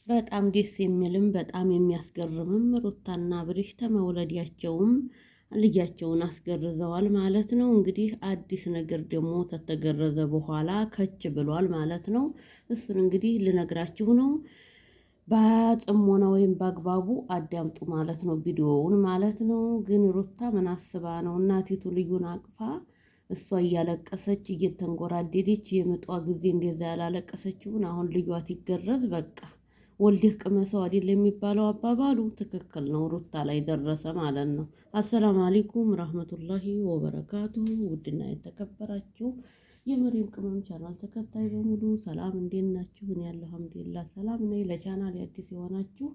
በጣም ደስ የሚልም በጣም የሚያስገርምም ሩታና አብርሽ ተመውለዳቸውም ልጃቸውን አስገርዘዋል ማለት ነው። እንግዲህ አዲስ ነገር ደግሞ ተተገረዘ በኋላ ከች ብሏል ማለት ነው። እሱን እንግዲህ ልነግራችሁ ነው። በጥሞና ወይም በአግባቡ አዳምጡ ማለት ነው፣ ቪዲዮውን ማለት ነው። ግን ሩታ ምን አስባ ነው እናቲቱ ልዩን አቅፋ እሷ እያለቀሰች እየተንጎራደደች የምጧ ጊዜ እንደዛ ያላለቀሰችውን አሁን ልጇት ይገረዝ በቃ ወልደህ ቅመሰው አይደል የሚባለው አባባሉ ትክክል ነው። ሩታ ላይ ደረሰ ማለት ነው። አሰላሙ አለይኩም ረህመቱላሂ ወበረካቱ። ውድና የተከበራችሁ የመሪም ቅመም ቻናል ተከታይ በሙሉ ሰላም እንዴት ናችሁ? እኔ ያለሁ አልሐምዱሊላህ ሰላም ነኝ። ለቻናል አዲስ የሆናችሁ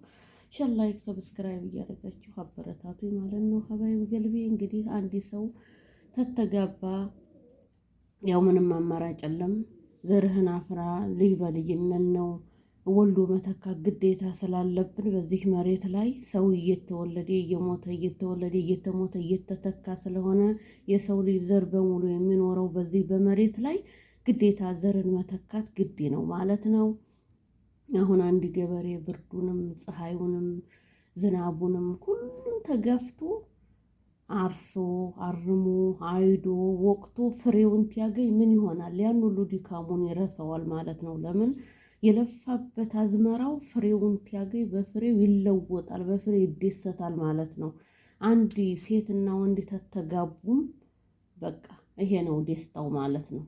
ሸር፣ ላይክ፣ ሰብስክራይብ እያደረጋችሁ አበረታቱ ማለት ነው። ሀባይብ ገልቤ እንግዲህ አንድ ሰው ተተጋባ ያው ምንም አማራጭ የለም። ዘርህን አፍራ ልጅ በልጅነት ነው ወልዶ መተካት ግዴታ ስላለብን በዚህ መሬት ላይ ሰው እየተወለደ እየሞተ እየተወለደ እየተሞተ እየተተካ ስለሆነ የሰው ልጅ ዘር በሙሉ የሚኖረው በዚህ በመሬት ላይ ግዴታ ዘርን መተካት ግድ ነው ማለት ነው። አሁን አንድ ገበሬ ብርዱንም ፀሐዩንም ዝናቡንም ሁሉም ተገፍቶ አርሶ አርሞ አይዶ ወቅቶ ፍሬውን ሲያገኝ ምን ይሆናል? ያን ሁሉ ድካሙን ይረሳዋል ማለት ነው። ለምን የለፋበት አዝመራው ፍሬውን ሲያገኝ በፍሬው ይለወጣል፣ በፍሬው ይደሰታል ማለት ነው። አንድ ሴትና ወንድ ተተጋቡም በቃ ይሄ ነው ደስታው ማለት ነው።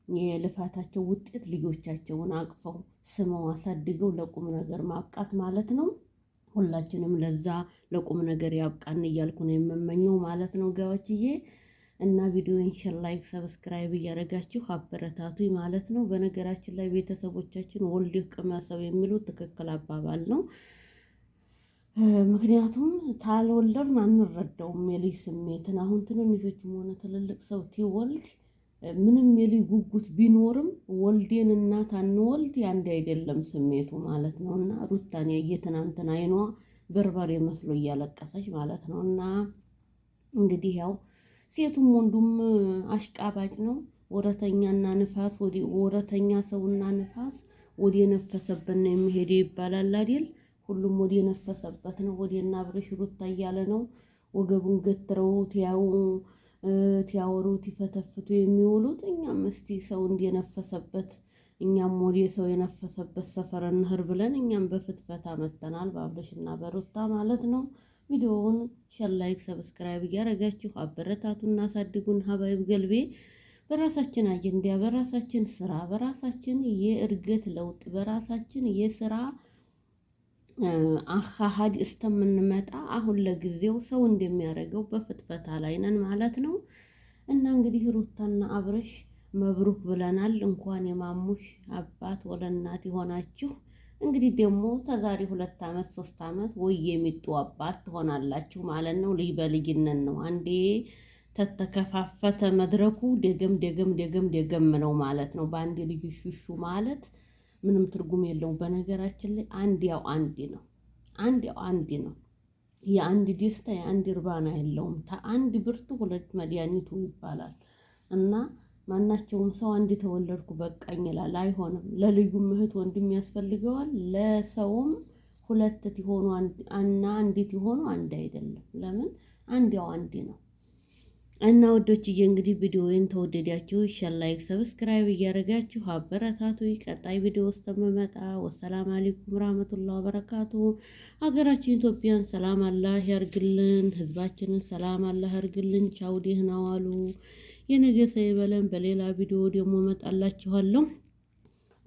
የልፋታቸው ውጤት ልጆቻቸውን አቅፈው ስመው አሳድገው ለቁም ነገር ማብቃት ማለት ነው። ሁላችንም ለዛ ለቁም ነገር ያብቃን እያልኩ ነው የምመኘው ማለት ነው ጋዎችዬ። እና ቪዲዮውን ሼር፣ ላይክ፣ ሰብስክራይብ እያደረጋችሁ አበረታቱኝ ማለት ነው። በነገራችን ላይ ቤተሰቦቻችን ወልደህ ቅመሰው የሚሉት ትክክል አባባል ነው። ምክንያቱም ታልወለድን አንረዳውም የልጅ ስሜትን። አሁን ትንንሾችም ሆነ ትልልቅ ሰው ሲወልድ ምንም የልጅ ጉጉት ቢኖርም ወልዴን እናት አንወልድ አንድ አይደለም ስሜቱ ማለት ነው። እና ሩታን ያየ ትናንትና አይኗ በርበሬ መስሎ እያለቀሰች ማለት ነው። እና እንግዲህ ያው ሴቱም ወንዱም አሽቃባጭ ነው። ወረተኛና ንፋስ ወረተኛ ሰውና ንፋስ ወደ ነፈሰበት ነው የሚሄደው ይባላል አይደል? ሁሉም ወደ ነፈሰበት ነው። ወደና አብርሽ ሩታ እያለ ነው ወገቡን ገትረው ቲያወሩ ቲፈተፍቱ የሚውሉት። እኛም እስቲ ሰው እንደነፈሰበት እኛም ወደ ሰው የነፈሰበት ሰፈር እንህር ብለን እኛም በፍትፈታ መተናል በአብርሽና በሩታ ማለት ነው። ቪዲዮውን ሼር፣ ላይክ፣ ሰብስክራይብ እያደረጋችሁ አበረታቱና አሳድጉን ሀባይብ ገልቤ። በራሳችን አጀንዳ በራሳችን ስራ በራሳችን የእድገት ለውጥ በራሳችን የስራ አካሃድ እስከምንመጣ አሁን ለጊዜው ሰው እንደሚያደርገው በፍትፈታ ላይ ነን ማለት ነው። እና እንግዲህ ሩታና አብርሽ መብሩክ ብለናል። እንኳን የማሙሽ አባት ወለ እናት ይሆናችሁ። እንግዲህ ደግሞ ተዛሬ 2 ዓመት 3 ዓመት ወይ የሚጡ አባት ትሆናላችሁ ማለት ነው። ልጅ በልጅነት ነው። አንዴ ተተከፋፈተ መድረኩ ደገም ደገም ደገም ደገም ነው ማለት ነው። በአንድ ልጅ ሹሹ ማለት ምንም ትርጉም የለውም። በነገራችን ላይ አንድ ያው አንድ ነው። አንድ ያው አንድ ነው። የአንድ ደስታ የአንድ እርባና የለውም። አንድ ብርቱ ሁለት መድኃኒቱ ይባላል። እና ማናቸውም ሰው አንድ ተወለድኩ በቃኝ ይላል። አይሆንም። ለልዩም እህት ወንድም ያስፈልገዋል። ለሰውም ሁለት ትሆኑ እና አንዲት ይሆኑ አንድ አይደለም። ለምን አንድ ያው አንድ ነው። እና ወዶችዬ እንግዲህ ቪዲዮውን ተወደዳችሁ ሼር፣ ላይክ፣ ሰብስክራይብ እያደረጋችሁ አበረታቱ። ቀጣይ ቪዲዮ ውስጥ ተመመጣ ወሰላም አለይኩም ረህመቱላሂ ወበረካቱ። ሀገራችን ኢትዮጵያን ሰላም አላህ ያርግልን፣ ህዝባችንን ሰላም አላህ ያርግልን። ቻው ደህና ዋሉ። የነገ ሰው ይበለን። በሌላ ቪዲዮ ደግሞ እመጣላችኋለሁ።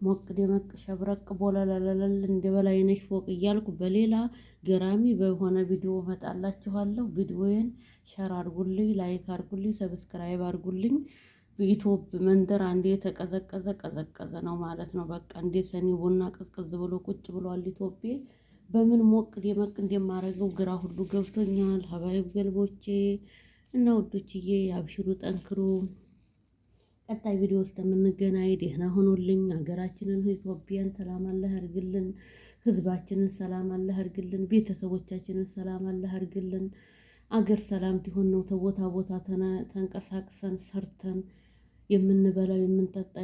ሞቅ ደመቅ ሸብረቅ ቦለለለል እንደ በላይነሽ ፎቅ እያልኩ በሌላ ገራሚ በሆነ ቪዲዮ እመጣላችኋለሁ። ቪዲዮዬን ሸር አድርጉልኝ፣ ላይክ አድርጉልኝ፣ ሰብስክራይብ አድርጉልኝ። በኢትዮፕ መንደር አንዴ የተቀዘቀዘ ቀዘቀዘ ነው ማለት ነው። በቃ እንደ ሰኒ ቡና ቅዝቅዝ ብሎ ቁጭ ብሏል ኢትዮጵያ። በምን ሞቅ ደመቅ እንደማደርገው ግራ ሁሉ ገብቶኛል። ሀባይብ ገልቦቼ እና ውዶችዬ አብሽሩ፣ ጠንክሩ። ቀጣይ ቪዲዮ ውስጥ የምንገናኝ ደህና ሆኖልኝ። ሀገራችንን ኢትዮጵያን ሰላም አላህ ያርግልን፣ ህዝባችንን ሰላም አላህ ያርግልን፣ ቤተሰቦቻችንን ሰላም አላህ ያርግልን። አገር ሰላም ትሆን ነው ተቦታ ቦታ ተንቀሳቅሰን ሰርተን የምንበላው የምንጠጣ